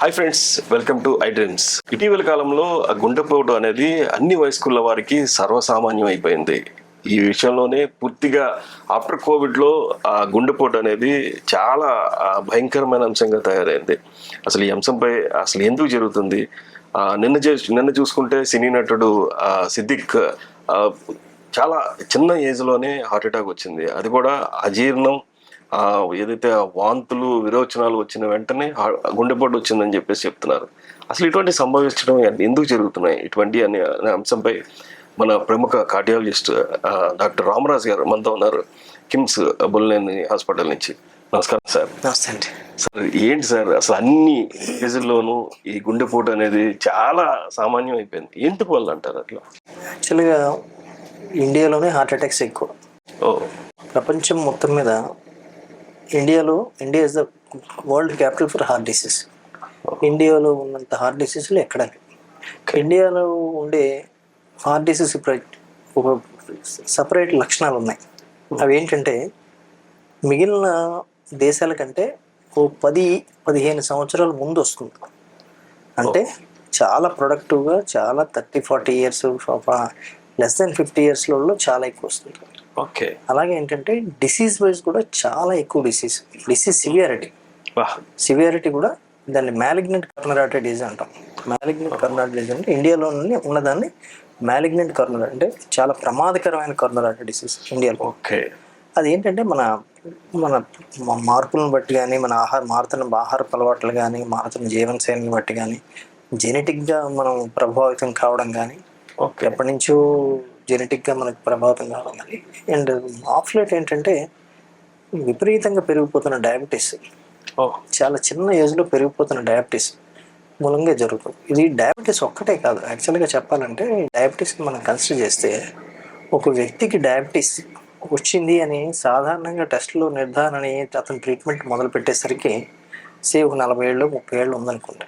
Hi friends, welcome to I dreams. ఇటీవల కాలంలో గుండెపోటు అనేది అన్ని వయస్కుల వారికి సర్వసామాన్యం అయిపోయింది. ఈ విషయంలోనే పూర్తిగా ఆఫ్టర్ కోవిడ్లో గుండెపోటు అనేది చాలా భయంకరమైన అంశంగా తయారైంది. అసలు ఈ అంశంపై అసలు ఎందుకు జరుగుతుంది? నిన్న చూసుకుంటే సినీ నటుడు సిద్దిక్ చాలా చిన్న ఏజ్లోనే హార్ట్ అటాక్ వచ్చింది. అది కూడా అజీర్ణం, ఏదైతే వాంతులు విరోచనాలు వచ్చిన వెంటనే గుండెపోటు వచ్చిందని చెప్పేసి చెప్తున్నారు. అసలు ఇటువంటి సంభవించడం ఎందుకు జరుగుతున్నాయి ఇటువంటి అనే అంశంపై మన ప్రముఖ కార్డియాలజిస్ట్ డాక్టర్ రామరాజ్ గారు మనతో ఉన్నారు, కిమ్స్ బుల్లేని హాస్పిటల్ నుంచి. నమస్కారం సార్. నమస్తే అండి. సార్, ఏంటి సార్ అసలు అన్ని ఏజ్ల్లోనూ ఈ గుండెపోటు అనేది చాలా సామాన్యం అయిపోయింది, ఎందుకు వల్ల అంటారు అట్లా? యాక్చువల్గా ఇండియాలోనే హార్ట్ అటాక్స్ ఎక్కువ. ప్రపంచం మొత్తం మీద India is the world capital for heart disease. ఇండియాలో ఉన్నంత హార్ట్ డిసీజ్లు ఎక్కడ ఇండియాలో ఉండే హార్ట్ డిసీజ్ ఒక సపరేట్ లక్షణాలు ఉన్నాయి. అవి ఏంటంటే మిగిలిన దేశాల కంటే ఓ 10-15 సంవత్సరాల ముందు వస్తుంది. అంటే చాలా ప్రొడక్టివ్గా, చాలా 30-40 ఇయర్స్, లెస్ దెన్ 50 ఇయర్స్లలో చాలా ఎక్కువ వస్తుంది. ఓకే. అలాగే ఏంటంటే డిసీజ్ వైజ్ కూడా చాలా ఎక్కువ డిసీజ్ సివియారిటీ కూడా దాన్ని మ్యాలిగ్నెంట్ కరోనరీ డిసీజ్ అంటాం. మ్యాలిగ్నెంట్ కరోనరీ డిసీజ్ అంటే ఇండియాలో ఉన్నదాన్ని మ్యాలిగ్నెంట్ కరోనరీ అంటే చాలా ప్రమాదకరమైన కరోనరీ డిసీజ్ ఇండియాలో. ఓకే. అది ఏంటంటే మన మార్పులను బట్టి కానీ, మన మారుతున్న ఆహారపు అలవాట్లు కానీ, మారుతున్న జీవనశైలిని బట్టి కానీ, జెనెటిక్గా మనం ప్రభావితం కావడం కానీ, ఎప్పటి నుంచో జెనెటిక్గా మనకు ప్రభావితం కావడం కానీ, అండ్ ఆఫ్ లేట్ ఏంటంటే విపరీతంగా పెరిగిపోతున్న డయాబెటీస్, చాలా చిన్న ఏజ్లో పెరిగిపోతున్న డయాబెటీస్ మూలంగా జరుగుతుంది. ఇది డయాబెటీస్ ఒక్కటే కాదు. యాక్చువల్గా చెప్పాలంటే డయాబెటీస్ని మనం కన్సిడర్ చేస్తే ఒక వ్యక్తికి డయాబెటీస్ వచ్చింది అని సాధారణంగా టెస్ట్లో నిర్ధారణ అతను ట్రీట్మెంట్ మొదలు పెట్టేసరికి ఒక 40 ఏళ్ళు 30 ఏళ్ళు ఉందనుకుంటా.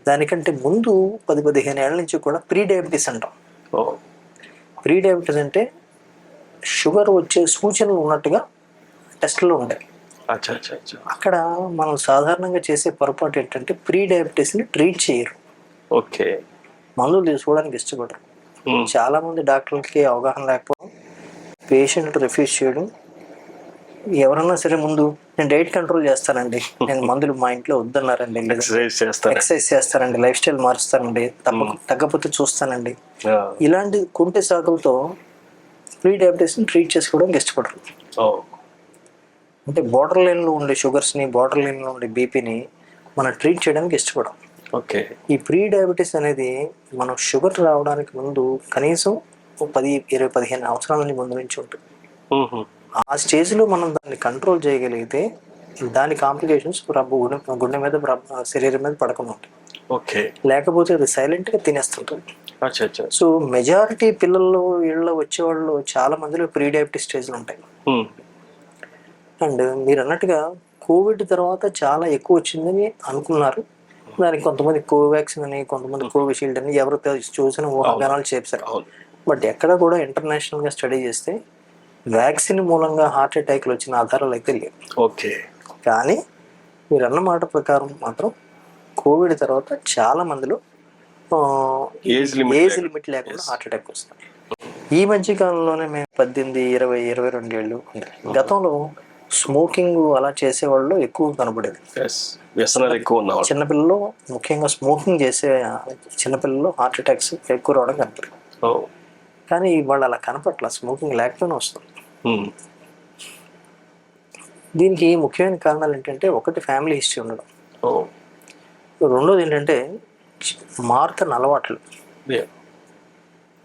దానికంటే ముందు 10-15 ఏళ్ళ నుంచి కూడా ప్రీ డయాబెటీస్ అంటాం. ప్రీ డయాబెటీస్ అంటే షుగర్ వచ్చే సూచనలు ఉన్నట్టుగా టెస్ట్లో ఉంటాయి. అక్కడ మనం సాధారణంగా చేసే పొరపాటు ఏంటంటే ప్రీ డయాబెటీస్ని ట్రీట్ చేయరు. ఓకే. మందులు తీసుకోవడానికి ఇష్టపడరు. చాలామంది డాక్టర్లకి అవగాహన లేకపోవడం, పేషెంట్ రిఫ్యూజ్ చేయడం. ఎవరన్నా సరే ముందు నేను డైట్ కంట్రోల్ చేస్తానండి, నేను మందులు మా ఇంట్లో వద్దన్నారండి, ఎక్సర్సైజ్ చేస్తానండి, లైఫ్ స్టైల్ మారుస్తానండి, తగ్గపోతే చూస్తానండి, ఇలాంటి కుంటి సాకులతో ప్రీ డయాబెటీస్ని ట్రీట్ చేసుకోవడానికి ఇష్టపడరు. అంటే బార్డర్ లైన్లో ఉండే షుగర్స్ని, బార్డర్ లైన్లో ఉండే బీపీని మనం ట్రీట్ చేయడానికి ఇష్టపడం. ఓకే. ఈ ప్రీ డయాబెటీస్ అనేది మనం షుగర్ రావడానికి ముందు కనీసం 10-15 సంవత్సరాల ముందు నుంచి ఉంటుంది. ఆ స్టేజ్లో మనం దాన్ని కంట్రోల్ చేయగలిగితే దాని కాంప్లికేషన్స్ గుండె మీద, శరీరం మీద పడకుండా ఉంటాయి. ఓకే. లేకపోతే అది సైలెంట్గా తినేస్తుంటుంది. సో మెజారిటీ పిల్లల్లో వీళ్ళలో వచ్చేవాళ్ళు చాలా మందిలో ప్రీ డయాబెటీస్ స్టేజ్లు ఉంటాయి. అండ్ మీరు అన్నట్టుగా కోవిడ్ తర్వాత చాలా ఎక్కువ వచ్చిందని అనుకున్నారు. దానికి కొంతమంది కోవాక్సిన్ అని, కొంతమంది కోవిషీల్డ్ అని ఎవరు చూసిన ఊహాగానాలు చేశారు. బట్ ఎక్కడ కూడా ఇంటర్నేషనల్గా స్టడీ చేస్తే వ్యాక్సిన్ మూలంగా హార్ట్ అటాక్లు వచ్చిన ఆధారాలు అయితే లేవు. ఓకే. కానీ మీరు అన్న మాట ప్రకారం మాత్రం కోవిడ్ తర్వాత చాలా మందిలో ఏజ్ లిమిట్ లేకుండా హార్ట్ అటాక్ వస్తుంది. ఈ మధ్య కాలంలోనే మేము 18, 20, 22 ఏళ్ళు, గతంలో స్మోకింగ్ అలా చేసేవాళ్ళు ఎక్కువ కనబడేది. చిన్నపిల్లలు, ముఖ్యంగా స్మోకింగ్ చేసే చిన్నపిల్లలు హార్ట్ అటాక్స్ ఎక్కువ రావడం కనపడేది. కానీ వాళ్ళు అలా కనపట్ల, స్మోకింగ్ లేకపోయినా వస్తుంది. దీనికి ముఖ్యమైన కారణాలు ఏంటంటే, ఒకటి ఫ్యామిలీ హిస్టరీ ఉండడం, రెండోది ఏంటంటే మారుతున్న అలవాట్లు.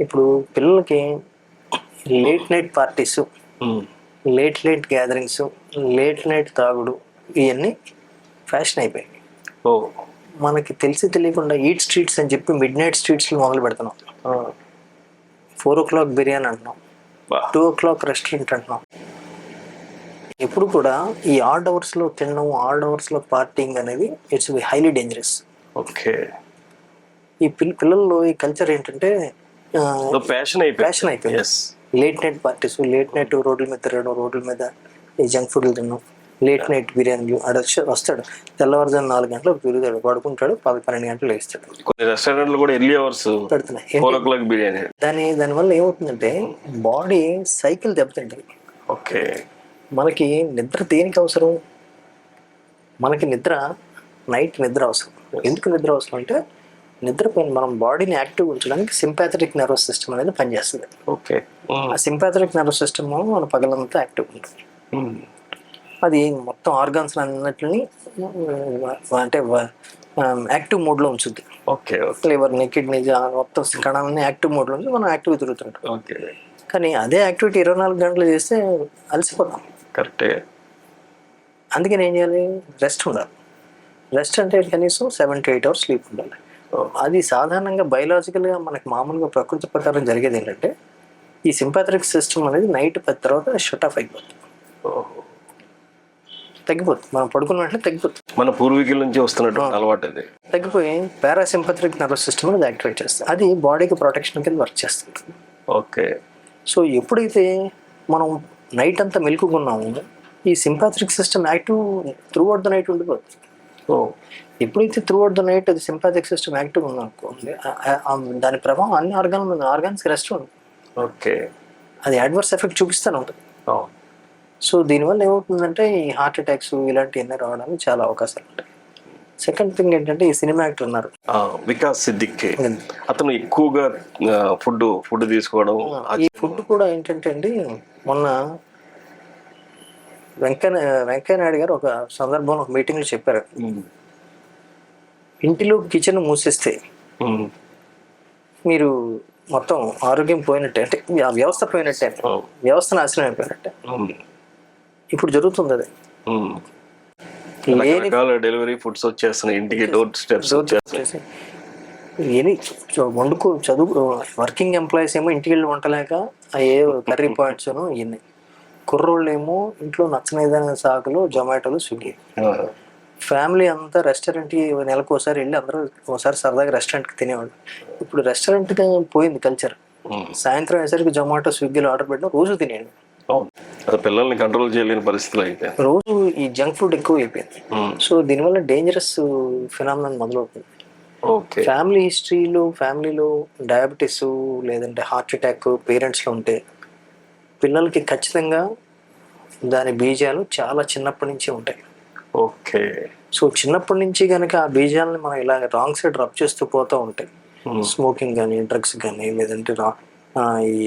ఇప్పుడు పిల్లలకి late night parties, late gatherings, late night తాగుడు, ఇవన్నీ ఫ్యాషన్ అయిపోయాయి. మనకి తెలియకుండా ఈట్ స్ట్రీట్స్ అని చెప్పి మిడ్ నైట్ స్ట్రీట్స్లో మొదలు పెడుతున్నాం. 4 o'clock బిర్యానీ అంటున్నాం, 2 o'clock రెస్టారెంట్ అంటున్నాం. ఎప్పుడు కూడా ఈ ఆడ్ అవర్స్లో తినడం, ఆడ్ అవర్స్లో పార్టీయింగ్ అనేది ఇట్స్ హైలీ డేంజరస్. ఓకే. ఈ పిల్లల్లో ఈ కల్చర్ ఏంటంటే ఫ్యాషన్ అయిపోయింది. Late night parties, late night రోడ్ల మీద తిరగడం, రోడ్ల మీద ఈ జంక్ ఫుడ్లు తినడం, లేట్ నైట్ బిర్యానీలు ఆడ వస్తాడు తెల్లవారుజాము 4 గంటలకు తిరుగుతాడు, పడుకుంటాడు, 12 గంటలు లేస్తాడు. కొన్ని రెస్టారెంట్లు కూడా ఎర్లీ అవర్స్ పెడుతున్నాయి. 4 o'clock బిర్యానీ. దానివల్ల ఏమవుతుందంటే బాడీ సైకిల్ దెబ్బతింటుంది. ఓకే. మనకి నిద్ర దేనికి అవసరం? మనకి నైట్ నిద్ర అవసరం. ఎందుకు నిద్ర అవసరం అంటే నిద్రపోయిన మనం బాడీని యాక్టివ్ ఉంచడానికి సింపాథెటిక్ నర్వస్ సిస్టమ్ అనేది పనిచేస్తుంది. ఓకే. ఆ సింపాథెటిక్ నర్వస్ సిస్టమ్ మన పగలంతా యాక్టివ్ ఉంటుంది. అది మొత్తం ఆర్గాన్స్ అన్నిటిని అంటే యాక్టివ్ మోడ్లో ఉంచుద్ది. ఓకే. లివర్ని, కిడ్నీ, మొత్తం కణాలని యాక్టివ్ మోడ్లో ఉంచి మనం యాక్టివ్ తిరుగుతుంటాం. ఓకే. కానీ అదే యాక్టివిటీ 24 గంటలు చేస్తే అలసిపోతాం. కరెక్టే. అందుకని ఏం చేయాలి? రెస్ట్ ఉండాలి. రెస్ట్ అంటే కనీసం 7 to 8 hours స్లీప్ ఉండాలి. అది సాధారణంగా బయలాజికల్గా మనకి మామూలుగా ప్రకృతి ప్రకారం జరిగేది ఏంటంటే ఈ సింపాథెటిక్ సిస్టమ్ అనేది నైట్ 10 తర్వాత షట్ ఆఫ్ అయిపోతుంది, తగ్గిపోతుంది. మనం పడుకున్న వెంటనే తగ్గిపోతుంది. మన పూర్వీకుల నుంచి వస్తున్నట్టు అలవాటు అది. తగ్గిపోయి పారాసింపథెటిక్ నర్వస్ సిస్టమ్ అనేది యాక్టివేట్ చేస్తుంది. అది బాడీకి ప్రొటెక్షన్ కింద వర్క్ చేస్తుంది. ఓకే. సో ఎప్పుడైతే మనం నైట్ అంతా మెలుకున్నామో ఈ sympathetic system active through out the night ఉండిపోతుంది. ఎప్పుడైతే త్రూ అవుట్ ద నైట్ అది సింపాథెటిక్ సిస్టమ్ యాక్టివ్ ఉందనుకోండి, దాని ప్రభావం అన్ని ఆర్గాన్స్కి రెస్ట్ ఉంటుంది. ఓకే. అది అడ్వర్స్ ఎఫెక్ట్ చూపిస్తూనే ఉంటుంది. సో దీనివల్ల ఏమవుతుందంటే ఈ హార్ట్ అటాక్స్ ఇలాంటివన్నీ రావడానికి చాలా అవకాశాలు ఉంటాయి. సెకండ్ థింగ్ ఏంటంటే ఈ సినిమా యాక్టర్ ఉన్నారు వికాస్ సిద్దిక్, అతను ఎక్కువగా ఫుడ్ తీసుకోవడం. ఈ ఫుడ్ కూడా ఏంటంటే అండి, మొన్న వెంకయ్య నాయుడు గారు ఒక సందర్భంలో ఒక మీటింగ్లో చెప్పారు, ఇంటిలో కిచెన్ మూసేస్తే మీరు మొత్తం ఆరోగ్యం పోయినట్టే, అంటే ఆ వ్యవస్థ పోయినట్టే, వ్యవస్థ నాశనం అయిపోయినట్టే. ఇప్పుడు జరుగుతుంది అది. డెలివరీ ఫుడ్స్ వచ్చేస్తున్నాయి ఇంటికి, డోర్ స్టెప్స్ చదువు వర్కింగ్ ఎంప్లాయీస్ ఏమో ఇంటికి వెళ్ళి వంటలేక ఏ కర్రీ పాయింట్స్ ఇవన్నీ, కుర్రోళ్ళు ఏమో ఇంట్లో నచ్చనేదైన సాకులు జొమాటోలు, స్విగ్గీ. ఫ్యామిలీ అంతా రెస్టారెంట్కి నెలకు ఒకసారి వెళ్ళి అందరూ ఒకసారి సరదాగా రెస్టారెంట్కి తినేవాళ్ళు. ఇప్పుడు రెస్టారెంట్గా పోయింది కల్చర్. సాయంత్రం అయ్యేసరికి జొమాటో, స్విగ్గీలో ఆర్డర్ పెట్టడం రోజు తినేయండి. పిల్లల్ని కంట్రోల్ చేయలేని పరిస్థితులు అయితే రోజు ఈ జంక్ ఫుడ్ ఎక్కువ అయిపోయింది. సో దీనివల్ల డేంజరస్ ఫినామినన్ మొదలవుతుంది. ఫ్యామిలీ హిస్టరీలో డయాబెటీస్ లేదంటే హార్ట్ అటాక్ పేరెంట్స్లో ఉంటే పిల్లలకి ఖచ్చితంగా దాని బీజాలు చాలా చిన్నప్పటి నుంచి ఉంటాయి. ఓకే. సో చిన్నప్పటి నుంచి కనుక ఆ బీజాలని మనం ఇలా రాంగ్ సైడ్ రబ్ చేస్తూ పోతూ ఉంటాయి, స్మోకింగ్ కానీ, డ్రగ్స్ కానీ, లేదంటే ఈ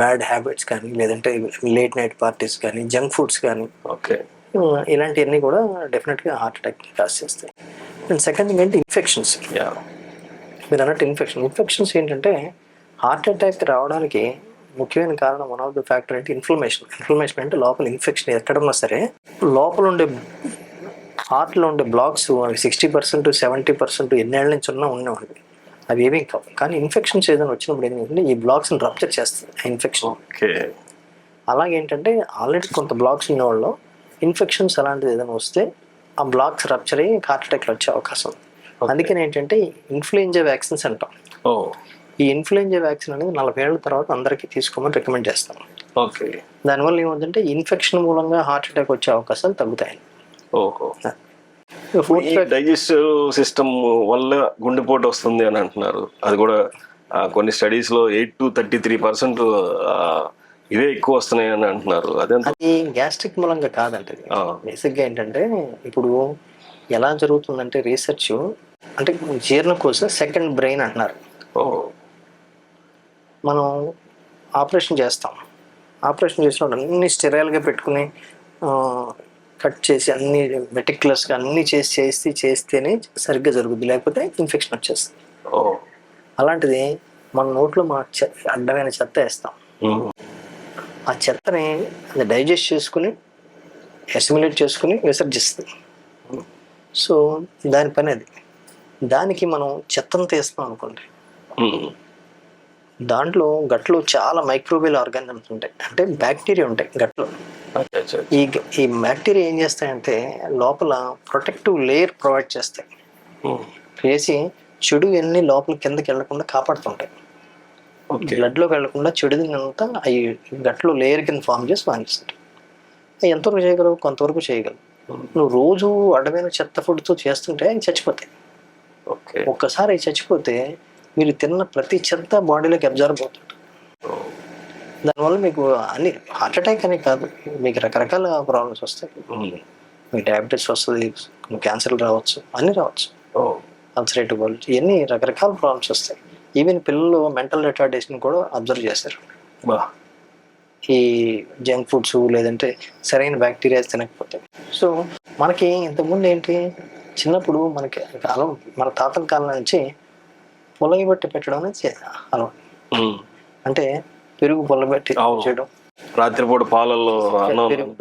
బ్యాడ్ హ్యాబిట్స్ కానీ, లేదంటే లేట్ నైట్ పార్టీస్ కానీ, జంక్ ఫుడ్స్ కానీ, ఓకే, ఇలాంటివన్నీ కూడా డెఫినెట్గా హార్ట్ అటాక్ కాజ్ చేస్తాయి. అండ్ సెకండ్ థింగ్ ఏంటి, ఇన్ఫెక్షన్స్. మీరు అన్నట్టు ఇన్ఫెక్షన్స్ ఏంటంటే హార్ట్ అటాక్ రావడానికి ముఖ్యమైన కారణం, వన్ ఆఫ్ ద ఫ్యాక్టర్ ఏంటి, ఇన్ఫ్లమేషన్ అంటే లోపల ఇన్ఫెక్షన్ ఎక్కడున్నా సరే లోపల ఉండే హార్ట్లో ఉండే బ్లాక్స్ అవి 60% 70% ఎన్నేళ్ళ నుంచి ఉండేవాడి, అవి ఏమీ కావు. కానీ ఇన్ఫెక్షన్స్ ఏదైనా వచ్చినప్పుడు ఏంటంటే ఈ బ్లాక్స్ని రప్చర్ చేస్తుంది ఆ ఇన్ఫెక్షన్. అలాగేంటంటే ఆల్రెడీ కొంత బ్లాక్స్ ఉన్నవాళ్ళు ఇన్ఫెక్షన్స్ అలాంటిది ఏదైనా వస్తే ఆ బ్లాక్స్ రప్చర్ అయ్యి హార్ట్ అటాక్లు వచ్చే అవకాశం ఉంది. అందుకని ఏంటంటే ఇన్ఫ్లుయెంజా వ్యాక్సిన్స్ అంటాం. ఈ ఇన్ఫ్లుయెంజా వ్యాక్సిన్ అనేది 40 ఏళ్ళ తర్వాత అందరికీ తీసుకోమని రికమెండ్ చేస్తాం. ఓకే. దానివల్ల ఏమవుతుందంటే ఇన్ఫెక్షన్ మూలంగా హార్ట్ అటాక్ వచ్చే అవకాశాలు తగ్గుతాయి. డైజెస్టివ్ సిస్టమ్ వల్ల గుండెపోటు వస్తుంది అని అంటున్నారు. అది కూడా కొన్ని స్టడీస్ లో 8 to 33% ఇవే ఎక్కువ వస్తున్నాయి అని అంటున్నారు. అది గ్యాస్ట్రిక్ మూలంగా కాదంటే, బేసిక్గా ఏంటంటే ఇప్పుడు ఎలా జరుగుతుందంటే రీసెర్చ్ అంటే జీర్ణకోశ సెకండ్ బ్రెయిన్ అంటున్నారు. మనం ఆపరేషన్ చేసినప్పుడు అన్ని స్టెరైల్గా పెట్టుకుని కట్ చేసి అన్ని మెటిక్యులస్గా అన్ని చేస్తేనే సరిగ్గా జరుగుద్ది, లేకపోతే ఇన్ఫెక్షన్ వచ్చేస్తుంది. అలాంటిది మన నోట్లో అడ్డమైన చెత్త వేస్తాం. ఆ చెత్తని అది డైజెస్ట్ చేసుకుని అసిమిలేట్ చేసుకుని విసర్జిస్తుంది. సో దాని పని అది. దానికి మనం చెత్తను తీస్తాం అనుకోండి, దాంట్లో గట్లో చాలా మైక్రోబియల్ ఆర్గానిజమ్స్ ఉంటాయి, అంటే బ్యాక్టీరియా ఉంటాయి గట్లో. ఈ బ్యాక్టీరియా ఏం చేస్తాయంటే లోపల ప్రొటెక్టివ్ లేయర్ ప్రొవైడ్ చేస్తాయి, చేసి చెడు అన్ని లోపల కిందకి వెళ్లకుండా కాపాడుతుంటాయి. బ్లడ్లోకి వెళ్లకుండా చెడుది అంతా అవి గట్లో లేయర్ కింద ఫామ్ చేసి వానిస్తుంటాయి. ఎంతవరకు చేయగలవు? కొంతవరకు చేయగలవు. నువ్వు రోజు అడ్డమైన చెత్త ఫుడ్తో చేస్తుంటే అవి చచ్చిపోతాయి. ఓకే. ఒక్కసారి అవి చచ్చిపోతే మీరు తిన్న ప్రతి చెత్త బాడీలోకి అబ్జర్వ్ అవుతుంది. దానివల్ల మీకు అన్ని హార్ట్ అటాక్ అనే కాదు, మీకు రకరకాల ప్రాబ్లమ్స్ వస్తాయి. మీకు డయాబెటీస్ వస్తుంది, క్యాన్సర్లు రావచ్చు, అన్నీ రావచ్చు, అల్సరేటివ్ బౌల్, ఇవన్నీ రకరకాల ప్రాబ్లమ్స్ వస్తాయి. ఈవెన్ పిల్లలు మెంటల్ రిటార్డేషన్ కూడా అబ్జర్వ్ చేస్తారు ఈ జంక్ ఫుడ్స్ లేదంటే సరైన బ్యాక్టీరియా తినకపోతే. సో మనకి ఇంతకుముందు ఏంటి, చిన్నప్పుడు మనకి కాలం, మన తాతల కాలం నుంచి పొలగబెట్టి పెట్టడం అనేది అలవాటు. అంటే పెరుగు పొలబెట్టి చేయడం, రాత్రిపూట పాలల్లో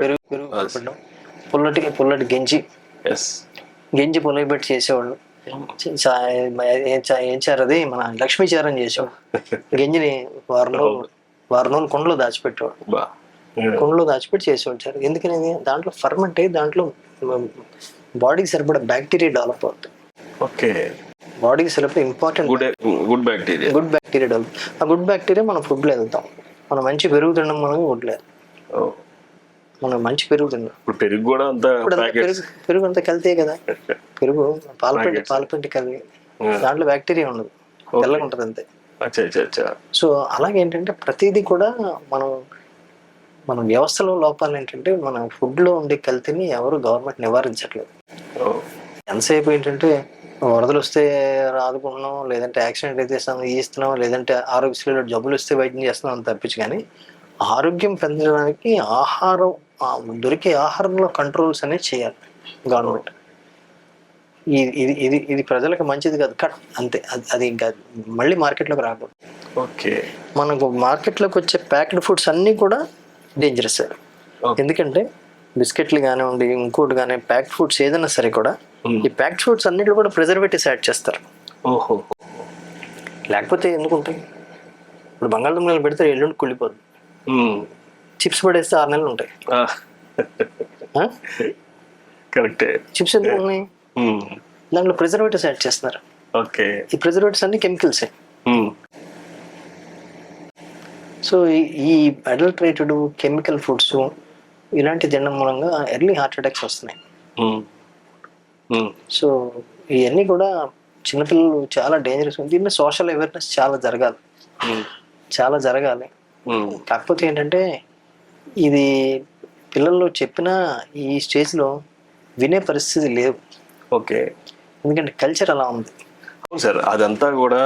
పెరుగు పెట్టడం, పుల్లటి గెంజి పొలగబెట్టి చేసేవాళ్ళు. ఏం చారు అది, మన లక్ష్మీ చారు అని చేసేవాడు. గెంజిని వారం రోజులు కుండలో దాచిపెట్టేవాడు, కుండలో దాచిపెట్టి చేసేవాడు చారు. ఎందుకనేది దాంట్లో ఫర్మెంట్ అయ్యి దాంట్లో బాడీకి సరిపడా బ్యాక్టీరియా డెవలప్ అవుతుంది. ఓకే. బాడీకి సరిపడా ఇంపార్టెంట్ గుడ్ బ్యాక్టీరియా డెవలప్. ఆ గుడ్ బ్యాక్టీరియా మనం ఫుడ్లో వెళ్తాం. మనం మంచి పెరుగు తినడం మనం వడ్లేదు, మనం మంచి పెరుగు తిన్నాం. ఇప్పుడు పెరుగు కూడా అంతా పెరుగు అంతా కలితే కదా, పెరుగు పాలపిండి కలిగి దాంట్లో బ్యాక్టీరియా ఉండదు, తెల్లగా ఉంటుంది అంతే. సో అలాగేంటంటే ప్రతిదీ కూడా మన వ్యవస్థలో లోపాలు ఏంటంటే మన ఫుడ్లో ఉండే కల్తీని ఎవరు గవర్నమెంట్ నివారించట్లేదు. ఎంతసేపు ఏంటంటే వరదలు వస్తే ఆదుకుంటున్నాం, లేదంటే యాక్సిడెంట్ అయితే ఇస్తున్నాం, లేదంటే ఆరోగ్యశ్రీలో జబ్బులు వస్తే వైద్యం చేస్తున్నాం తప్పించి, కానీ ఆరోగ్యం పెంచడానికి దొరికే ఆహారంలో కంట్రోల్స్ అనేది చేయాలి గవర్నమెంట్. ఇది ప్రజలకు మంచిది కాదు, కట్ అంతే. అది ఇంకా మళ్ళీ మార్కెట్లోకి రాకూడదు. ఓకే. మనకు మార్కెట్లోకి వచ్చే ప్యాక్డ్ ఫుడ్స్ అన్నీ కూడా డేంజరస్. ఎందుకంటే బిస్కెట్లు కానివ్వండి, ఇంకోటి కానీ ప్యాక్డ్ ఫుడ్స్ ఏదైనా సరే కూడా, ఈ ప్యాక్డ్ ఫుడ్స్ అన్నిట్లో కూడా ప్రిజర్వేటివ్స్ యాడ్ చేస్తారు. లేకపోతే ఎందుకుంటాయి? ఇప్పుడు బంగాళదుంపలు పెడితే ఎల్లుండి కుళ్ళిపోద్ది, చిప్స్ పడేస్తే 6 నెలలు ఉంటాయి. కరెక్టే. చిప్స్ ఎందుకు ఉన్నాయి? దాంట్లో ప్రిజర్వేటివ్స్ యాడ్ చేస్తున్నారు. ఓకే. ఈ ప్రిజర్వేటివ్స్ అన్ని కెమికల్సే. సో ఈ అడల్టరేటెడ్ కెమికల్ ఫుడ్స్ ఇలాంటి తినడం మూలంగా ఎర్లీ హార్ట్ అటాక్స్ వస్తున్నాయి. సో ఇవన్నీ కూడా చిన్నపిల్లలు చాలా డేంజరస్. దీన్ని సోషల్ అవేర్నెస్ చాలా జరగాలి. కాకపోతే ఏంటంటే ఇది పిల్లల్లో చెప్పినా ఈ స్టేజ్లో వినే పరిస్థితి లేదు. ఓకే. ఎందుకంటే కల్చర్ అలా ఉంది. అవును సార్, అదంతా కూడా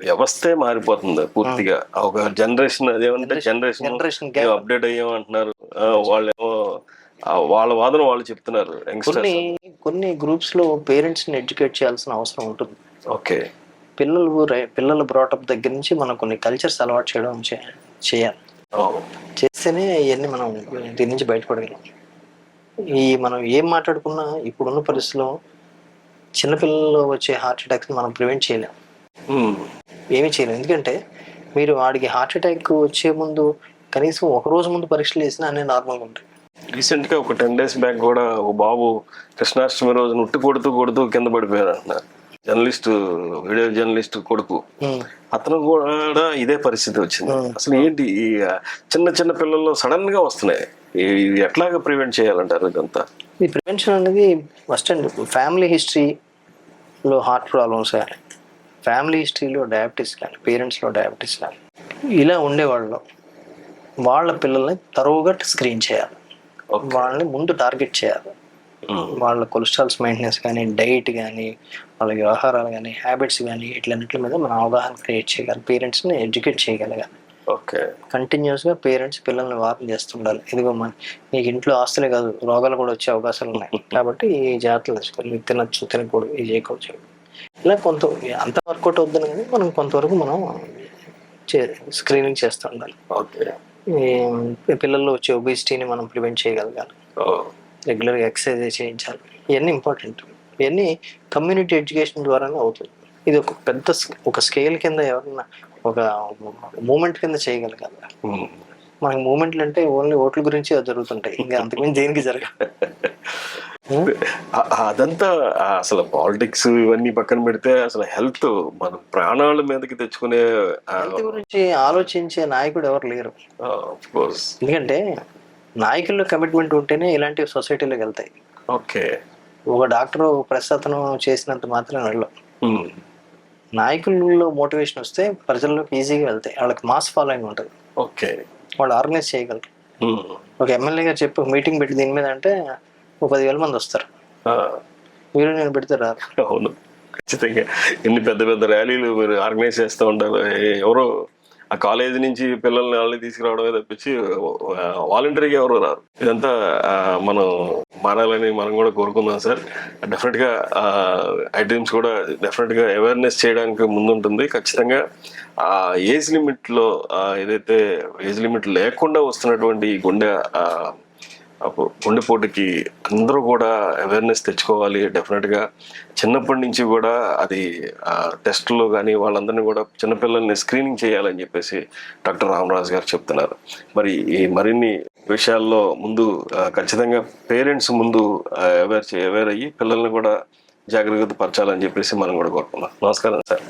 వ్యవస్థే మారిపోతుంది పూర్తిగా. ఒక జనరేషన్ అదేమంటే జనరేషన్ అప్డేట్ అయ్యామంటున్నారు, వాళ్ళేమో వాళ్ళ వాదన వాళ్ళు చెప్తున్నారు. కొన్ని గ్రూప్స్ లో పేరెంట్స్ ని ఎడ్యుకేట్ చేయాల్సిన అవసరం ఉంటుంది. ఓకే. పిల్లల బ్రాటప్ దగ్గర నుంచి మనం కొన్ని కల్చర్స్ అలవాటు చేయాలి. చేస్తేనే ఇవన్నీ మనం దీని నుంచి బయటపడగలం. మనం ఏం మాట్లాడుకున్నా ఇప్పుడున్న పరిస్థితిలో చిన్నపిల్లల్లో వచ్చే హార్ట్ అటాక్స్ మనం ప్రివెంట్ చేయలేం, ఏమీ చేయలేం. ఎందుకంటే మీరు వాడికి హార్ట్ అటాక్ వచ్చే ముందు కనీసం ఒక రోజు ముందు పరీక్షలు చేసినా అన్నీ నార్మల్గా ఉంటాయి. రీసెంట్ గా ఒక 10 days బ్యాక్ కూడా ఒక బాబు కృష్ణాష్టమి రోజు ఉట్టి కొడుతూ కింద పడిపోయారు అంటున్నారు. వీడియో జర్నలిస్ట్ కొడుకు, అతను కూడా ఇదే పరిస్థితి వచ్చింది. అసలు ఏంటి ఈ చిన్న పిల్లల్లో సడన్ గా వస్తున్నాయి, ఇది ఎట్లాగా ప్రివెంట్ చేయాలంటారు? ఇదంతా ఈ ప్రివెన్షన్ అనేది ఫస్ట్ అండ్ ఫ్యామిలీ హిస్టరీలో హార్ట్ ప్రాబ్లమ్స్ కానీ, ఫ్యామిలీ హిస్టరీలో డయాబెటీస్ కానీ, పేరెంట్స్లో డయాబెటీస్ కానీ ఇలా ఉండేవాళ్ళు వాళ్ళ పిల్లల్ని తరువుగా స్క్రీన్ చేయాలి. వాళ్ళని ముందు టార్గెట్ చేయాలి. వాళ్ళ కొలెస్ట్రాల్స్ మెయింటెనెన్స్ కానీ, డైట్ కానీ, వాళ్ళ వ్యవహారాలు కానీ, హ్యాబిట్స్ కానీ, ఇట్లన్నింటి మీద మనం అవగాహన క్రియేట్ చేయగలి, పేరెంట్స్ని ఎడ్యుకేట్ చేయగలగాలి. ఓకే. కంటిన్యూస్గా పేరెంట్స్ పిల్లల్ని వార్న్ చేస్తుండాలి. ఇదిగో మీకు ఇంట్లో ఆస్తులే కాదు, రోగాలు కూడా వచ్చే అవకాశాలు ఉన్నాయి, కాబట్టి ఈ జాగ్రత్తలు తెచ్చుకోవాలి. మీకు తినచ్చు, తినకూడదు, ఇది చేయకూడదు. ఇలా అంత వర్కౌట్ అవుతుంది, కానీ మనం కొంతవరకు మనం స్క్రీనింగ్ చేస్తూ ఉండాలి. ఓకే. పిల్లల్లో వచ్చే ఒబేసిటీని మనం ప్రివెంట్ చేయగలగాలి. రెగ్యులర్గా ఎక్సర్సైజ్ చేయించాలి. ఇవన్నీ ఇంపార్టెంట్. ఇవన్నీ కమ్యూనిటీ ఎడ్యుకేషన్ ద్వారానే అవుతుంది. ఇది ఒక స్కేల్ కింద ఎవరన్నా ఒక మూమెంట్ కింద చేయగలగాలి. మనకి మూమెంట్లు అంటే ఓన్లీ ఓట్ల గురించి జరుగుతుంటాయి, ఇంకా అంతకుమించి దేనికి జరగాలి. అదంతా అసలు పాలిటిక్స్ ఇవన్నీ పక్కన పెడితే అసలు హెల్త్ మన ప్రాణాల మీదకి తెచ్చుకునే హెల్త్ గురించి ఆలోచించే నాయకుడు ఎవరు లేరు. ఎందుకంటే నాయకుల్లో కమిట్మెంట్ ఉంటేనే ఇలాంటివి సొసైటీలోకి వెళ్తాయి. ఓకే. ఒక డాక్టర్ ప్రెస్ అతను చేసినంత మాత్రం వెళ్ళవు. ఉమ్. నాయకుల్లో మోటివేషన్ వస్తే ప్రజల్లోకి ఈజీగా వెళ్తాయి. వాళ్ళకి మాస్ ఫాలోయింగ్ ఉంటుంది, ఓకే. వాళ్ళు ఆర్గనైజ్ చేయగలరు. ఉమ్. ఒక ఎమ్మెల్యే గారు చెప్పి ఒక మీటింగ్ పెట్టి దీని మీద అంటే ఒక 10,000 మంది వస్తారు. ఆ, మీరు నేను పెడితే రారు. అవును, ఖచ్చితంగా. ఎన్ని పెద్ద పెద్ద ర్యాలీలు మీరు ఆర్గనైజ్ చేస్తూ ఉంటారు. ఎవరో ఆ కాలేజీ నుంచి పిల్లల్ని వాళ్ళని తీసుకురావడమే తప్పించి వాలంటరీగా ఎవరు రారు. ఇదంతా మనం మారాలని మనం కూడా కోరుకుందాం సార్. డెఫినెట్గా ఐ డ్రీమ్స్ కూడా డెఫినెట్గా అవేర్నెస్ చేయడానికి ముందుంటుంది. ఖచ్చితంగా ఆ ఏజ్ లిమిట్లో ఏదైతే ఏజ్ లిమిట్ లేకుండా వస్తున్నటువంటి గుండెపోటుకి అందరూ కూడా అవేర్నెస్ తెచ్చుకోవాలి. డెఫినెట్గా చిన్నప్పటి నుంచి కూడా అది టెస్ట్లో కానీ వాళ్ళందరినీ కూడా చిన్నపిల్లల్ని స్క్రీనింగ్ చేయాలని చెప్పేసి డాక్టర్ రామరాజు గారు చెప్తున్నారు. మరి ఈ మరిన్ని విషయాల్లో ముందు ఖచ్చితంగా పేరెంట్స్ ముందు అవేర్ అయ్యి పిల్లల్ని కూడా జాగ్రత్త పరచాలని చెప్పేసి మనం కూడా కోరుకున్నాం. నమస్కారం సార్.